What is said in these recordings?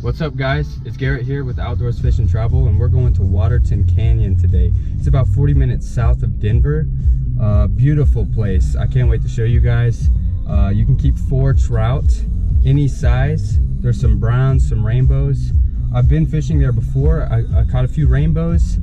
What's up, guys? It's Garrett here with Outdoors Fish and Travel, and we're going to Waterton Canyon today. It's about 40 minutes south of Denver. Beautiful place. I can't wait to show you guys. You can keep 4 trout, any size. There's some browns, some rainbows. I've been fishing there before. I caught a few rainbows,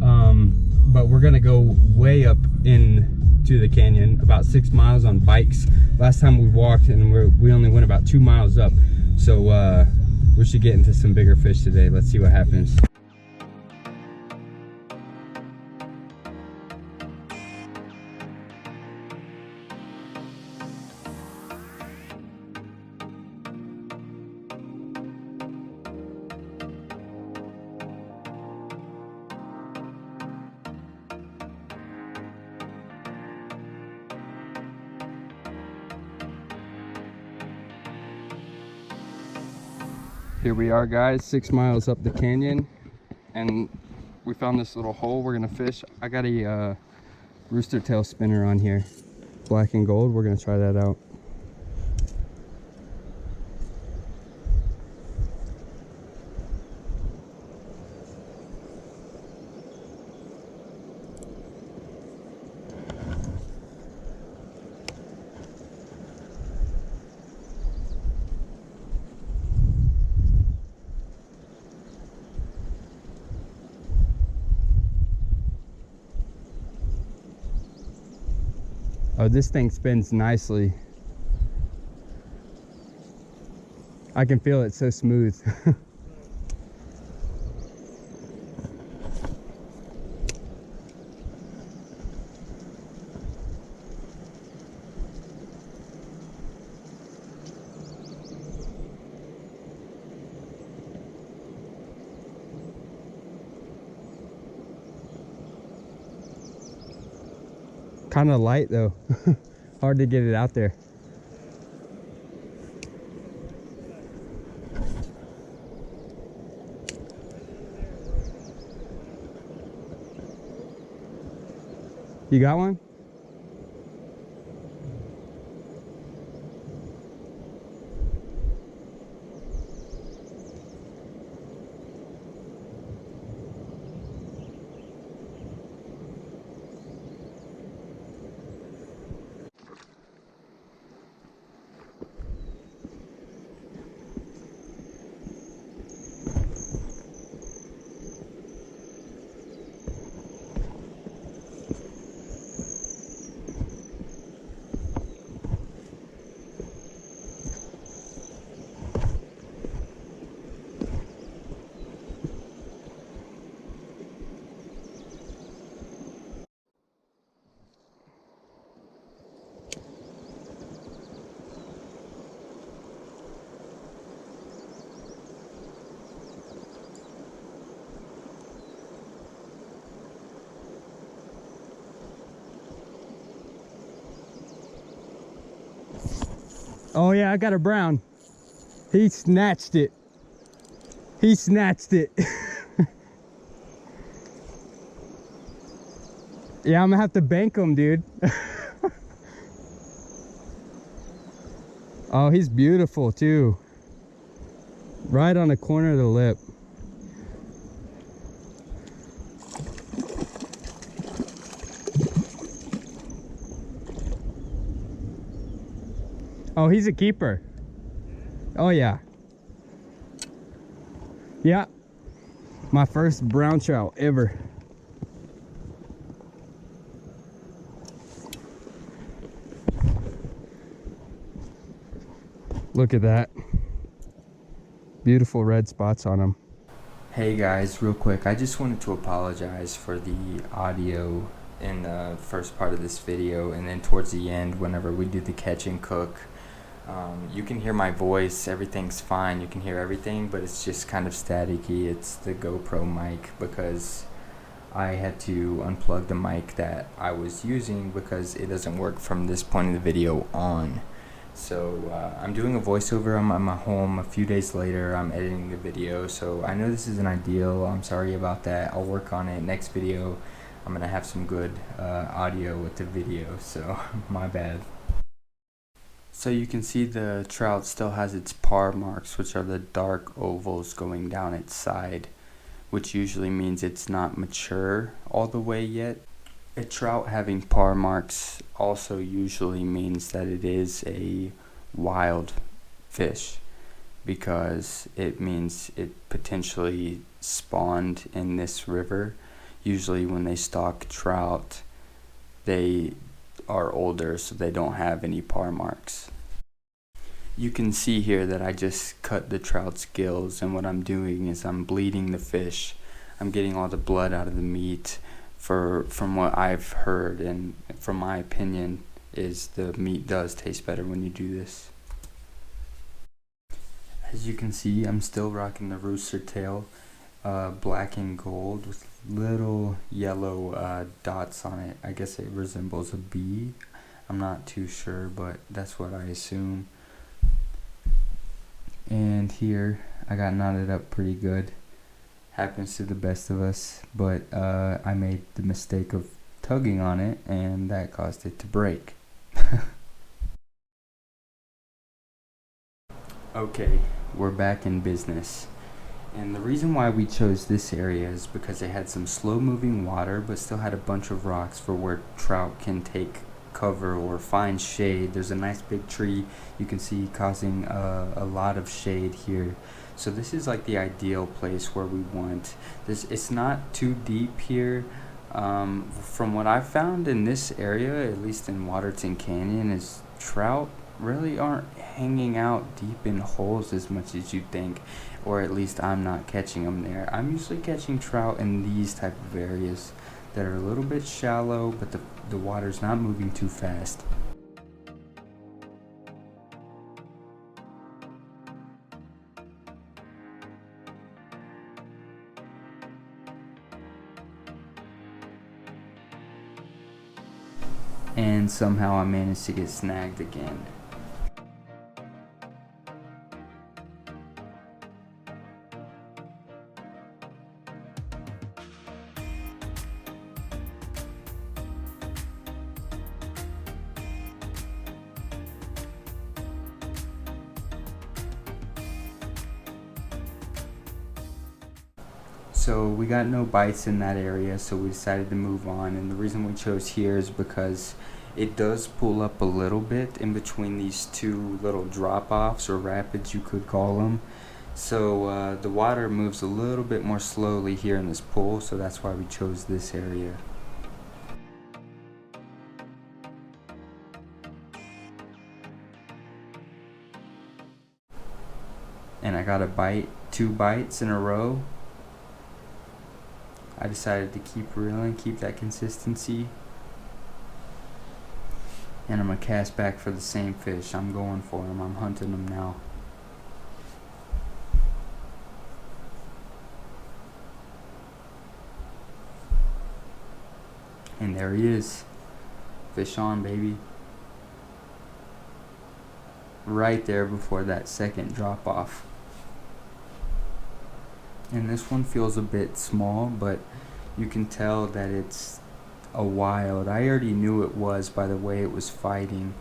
but we're gonna go way up into the canyon, about 6 miles on bikes. Last time we walked, and we only went about 2 miles up. So we should get into some bigger fish today. Let's see what happens. Here we are, guys, 6 miles up the canyon, and we found this little hole we're gonna fish. I got a rooster tail spinner on here, black and gold. We're gonna try that out. Oh, this thing spins nicely. I can feel it so smooth. Kind of light though. Hard to get it out there. You got one? Oh yeah, I got a brown. He snatched it. He snatched it. Yeah, I'm gonna have to bank him, dude. Oh, he's beautiful too. Right on the corner of the lip. Oh, he's a keeper. Oh yeah. Yeah. My first brown trout ever. Look at that. Beautiful red spots on him. Hey guys, real quick, I just wanted to apologize for the audio in the first part of this video, and then towards the end whenever we do the catch and cook. You can hear my voice, everything's fine, you can hear everything, but it's just kind of staticky. It's the GoPro mic, because I had to unplug the mic that I was using because it doesn't work from this point in the video on. So I'm doing a voiceover. I'm at my home a few days later. I'm editing the video, so I know this isn't ideal. I'm sorry about that. I'll work on it. Next video I'm gonna have some good audio with the video, so my bad. So you can see the trout still has its par marks, which are the dark ovals going down its side, which usually means it's not mature all the way yet. A trout having par marks also usually means that it is a wild fish, because it means it potentially spawned in this river. Usually when they stock trout, they are older, so they don't have any par marks. You can see here that I just cut the trout's gills, and what I'm doing is I'm bleeding the fish. I'm getting all the blood out of the meat. From what I've heard and from my opinion, is the meat does taste better when you do this. As you can see, I'm still rocking the rooster tail, black and gold with little yellow dots on it. I guess it resembles a bee. I'm not too sure, but that's what I assume. And here, I got knotted up pretty good. Happens to the best of us, but I made the mistake of tugging on it, and that caused it to break. Okay, we're back in business. And the reason why we chose this area is because it had some slow moving water, but still had a bunch of rocks for where trout can take cover or find shade. There's a nice big tree you can see causing a lot of shade here. So this is like the ideal place where we want this. It's not too deep here. From what I've found in this area, at least in Waterton Canyon, is trout really aren't hanging out deep in holes as much as you'd think, or at least I'm not catching them there. I'm usually catching trout in these type of areas that are a little bit shallow, but the water's not moving too fast. And somehow I managed to get snagged again. So we got no bites in that area, so we decided to move on. And the reason we chose here is because it does pull up a little bit in between these two little drop-offs, or rapids you could call them. So the water moves a little bit more slowly here in this pool, so that's why we chose this area. And I got a bite, 2 bites in a row. I decided to keep reeling, keep that consistency. And I'm going to cast back for the same fish. I'm going for him. I'm hunting him now. And there he is. Fish on, baby. Right there before that second drop off. And this one feels a bit small, but you can tell that it's a wild. I already knew it was by the way it was fighting.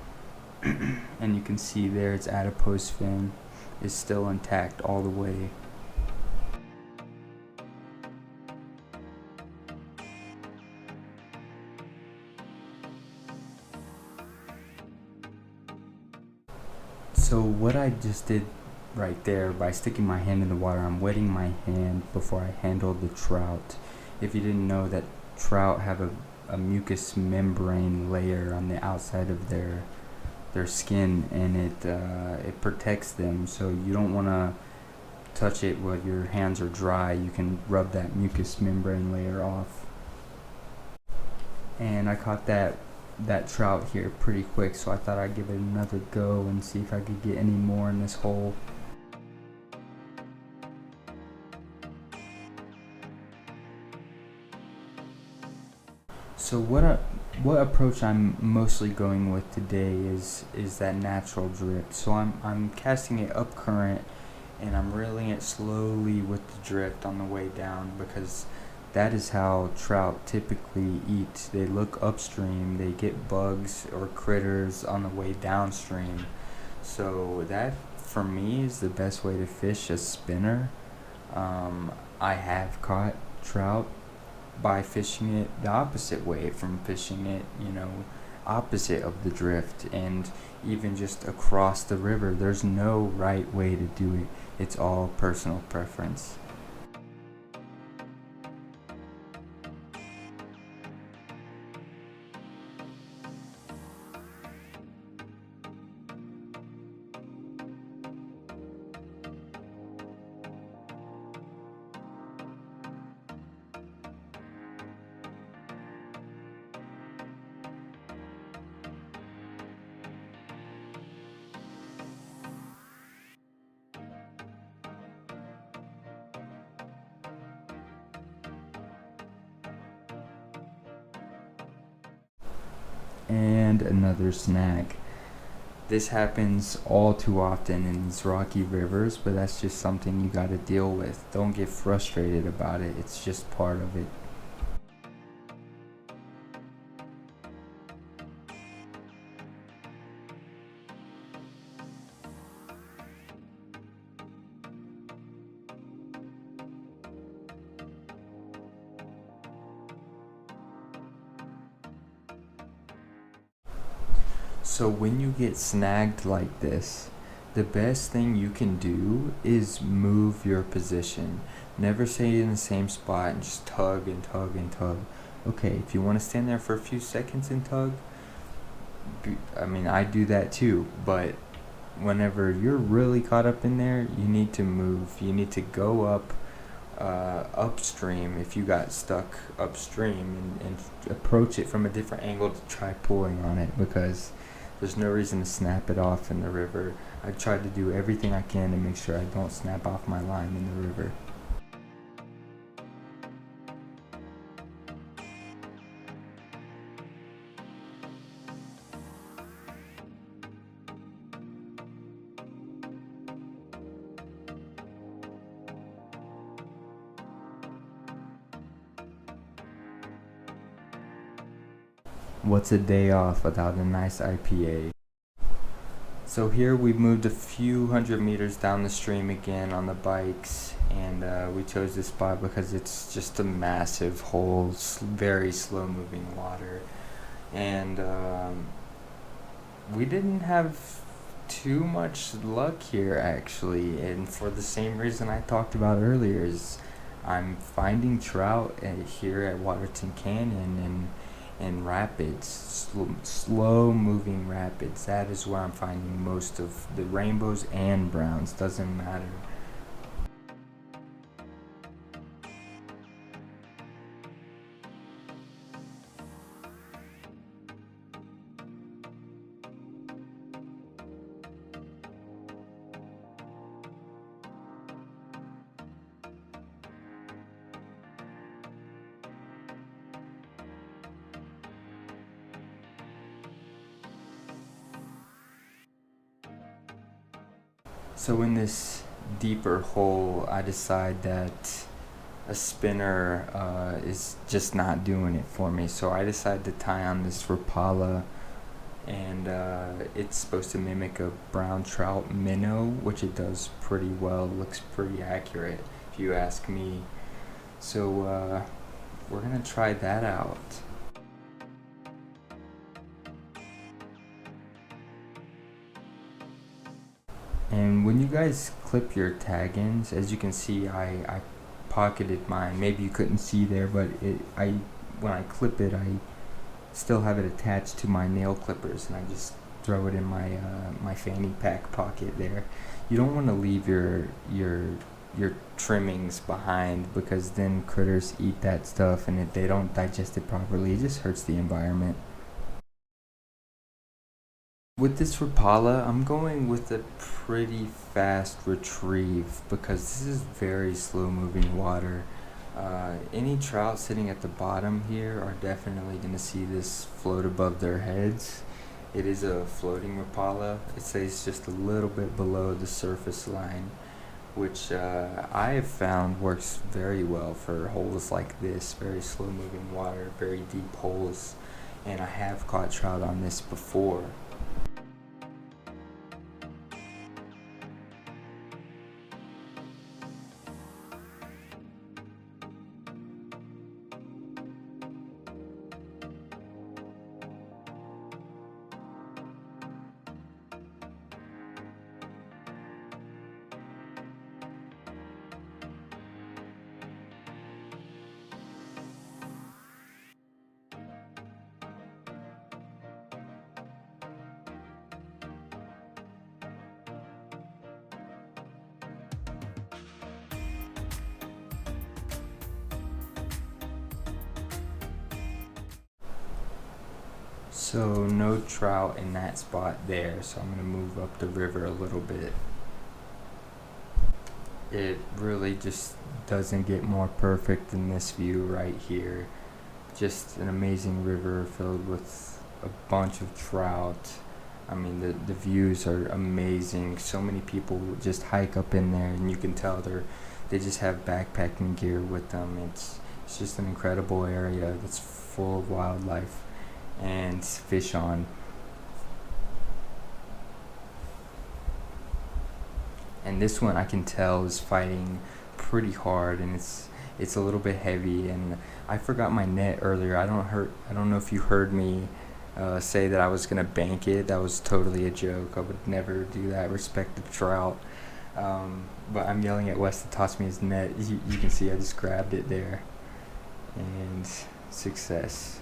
And you can see there its adipose fin is still intact all the way. So what I just did right there, by sticking my hand in the water, I'm wetting my hand before I handle the trout. If you didn't know, that trout have a mucous membrane layer on the outside of their skin, and it protects them, so you don't want to touch it while your hands are dry. You can rub that mucous membrane layer off. And I caught that trout here pretty quick, so I thought I'd give it another go and see if I could get any more in this hole. So what approach I'm mostly going with today is that natural drift. So I'm casting it up current, and I'm reeling it slowly with the drift on the way down, because that is how trout typically eat. They look upstream, they get bugs or critters on the way downstream. So that for me is the best way to fish a spinner. I have caught trout by fishing it the opposite way, from fishing it, opposite of the drift, and even just across the river. There's no right way to do it. It's all personal preference. And another snag. This happens all too often in these rocky rivers, but that's just something you got to deal with. Don't get frustrated about it, it's just part of it. So when you get snagged like this, the best thing you can do is move your position. Never stay in the same spot and just tug and tug and tug. Okay, if you want to stand there for a few seconds and tug, I do that too, but whenever you're really caught up in there, you need to move. You need to go up upstream if you got stuck upstream, and approach it from a different angle to try pulling on it, because there's no reason to snap it off in the river. I try to do everything I can to make sure I don't snap off my line in the river. What's a day off without a nice IPA? So here we've moved a few hundred meters down the stream again on the bikes, and we chose this spot because it's just a massive hole, very slow moving water, and we didn't have too much luck here actually, and for the same reason I talked about earlier, is I'm finding trout here at Waterton Canyon and rapids, slow moving rapids. That is where I'm finding most of the rainbows and browns, doesn't matter. So in this deeper hole, I decide that a spinner is just not doing it for me. So I decide to tie on this Rapala, and it's supposed to mimic a brown trout minnow, which it does pretty well. Looks pretty accurate, if you ask me. So we're gonna try that out. And when you guys clip your tag ends, as you can see, I pocketed mine. Maybe you couldn't see there, but when I clip it, I still have it attached to my nail clippers, and I just throw it in my fanny pack pocket there. You don't want to leave your trimmings behind, because then critters eat that stuff, and if they don't digest it properly, it just hurts the environment. With this Rapala, I'm going with a pretty fast retrieve, because this is very slow moving water. Any trout sitting at the bottom here are definitely going to see this float above their heads. It is a floating Rapala. It stays just a little bit below the surface line, which I have found works very well for holes like this, very slow moving water, very deep holes, and I have caught trout on this before. So no trout in that spot there, so I'm going to move up the river a little bit. It really just doesn't get more perfect than this view right here. Just an amazing river filled with a bunch of trout. I mean, the views are amazing. So many people just hike up in there, and you can tell they just have backpacking gear with them. It's just an incredible area that's full of wildlife and fish on. And this one I can tell is fighting pretty hard, and it's a little bit heavy. And I forgot my net earlier. I don't know if you heard me say that I was gonna bank it. That was totally a joke. I would never do that. Respect the trout. But I'm yelling at Wes to toss me his net. You can see I just grabbed it there, and success.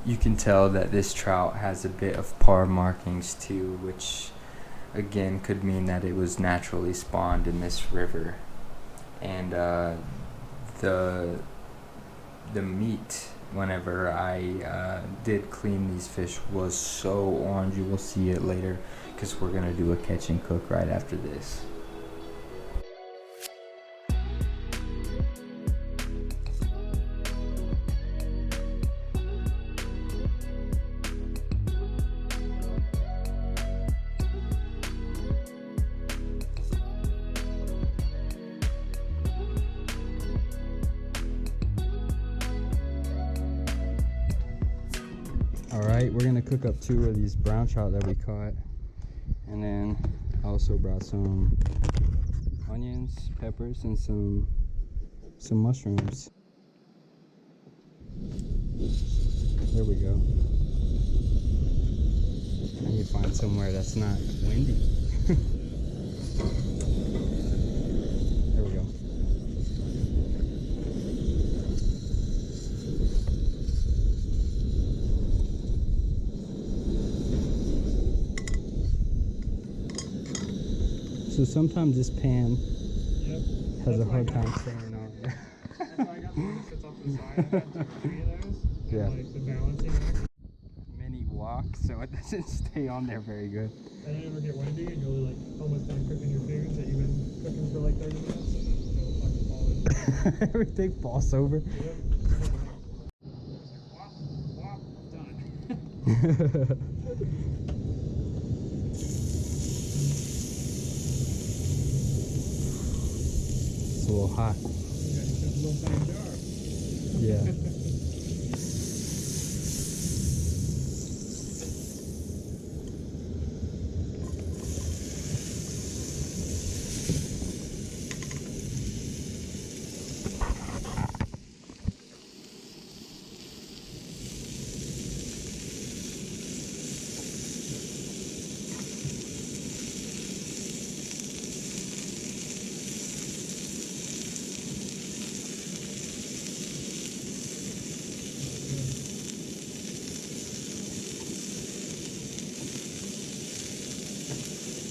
You can tell that this trout has a bit of par markings too, which again could mean that it was naturally spawned in this river. And the meat, whenever I did clean these fish, was so orange. You will see it later, because we're gonna do a catch and cook right after this. Alright, we're gonna cook up 2 of these brown trout that we caught, and then I also brought some onions, peppers, and some mushrooms. There we go. I need to find somewhere that's not windy. There we go. So sometimes this pan has a hard time staying on there. That's why I got the one that sits off the side. I got 3 of those. Yeah. Like the balancing act. Mini wok, so it doesn't stay on there very good. And then ever get windy and you'll like almost done cooking your foods that you've been cooking for like 30 minutes, and then it'll fucking fall in. Everything falls over. Yep. It's like wop, wop, done. It's a little hot. You got yourself a little tiny jar. Yeah.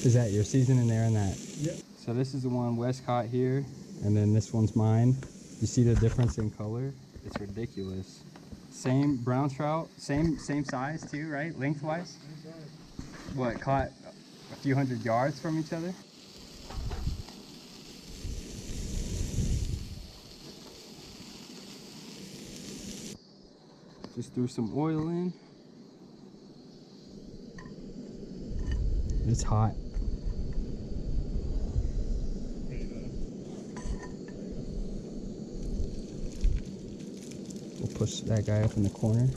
Is that your seasoning there in that? Yep. So this is the one Wes caught here, and then this one's mine. You see the difference in color? It's ridiculous. Same brown trout, same size too, right? Lengthwise? That's right. What, caught a few hundred yards from each other? Just threw some oil in. It's hot. We'll push that guy up in the corner.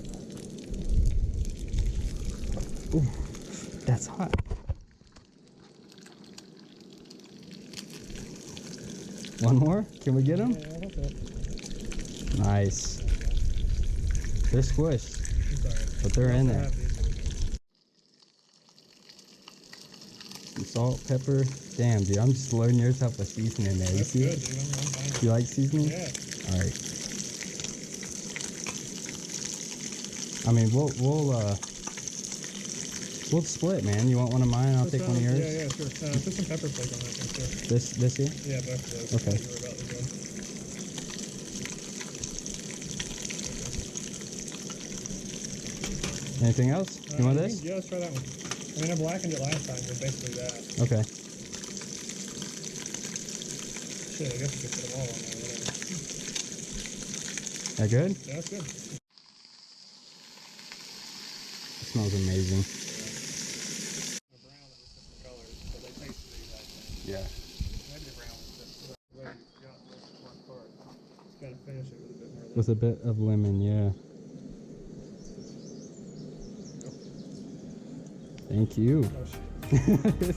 Ooh, that's hot. One more? Can we get him? Yeah, I hope so. Nice. They're squished, but they're in there. Some salt, pepper. Damn, dude, I'm just loading yourself with seasoning there. You see Good, it? dude. I'm fine. You like seasoning? Yeah. All right. I mean, We'll split, man. You want one of mine? I'll Put take one of some- yours. Yeah, sure. Put some pepper flake on that thing too. This here? Yeah, both of those. Okay. You were about to go. Anything else? You want this? Yeah, let's try that one. I mean, I blackened it last time, but basically that. Okay. Shit, I guess you could put them all on there, whatever. That good? Yeah, that's good. It smells amazing. The brown that was different colors, but they taste the exact same. Yeah. Maybe the brown was different. The way you got this one part. Just gotta finish it with a bit more lemon. With a bit of lemon, yeah. Thank you. Oh shit.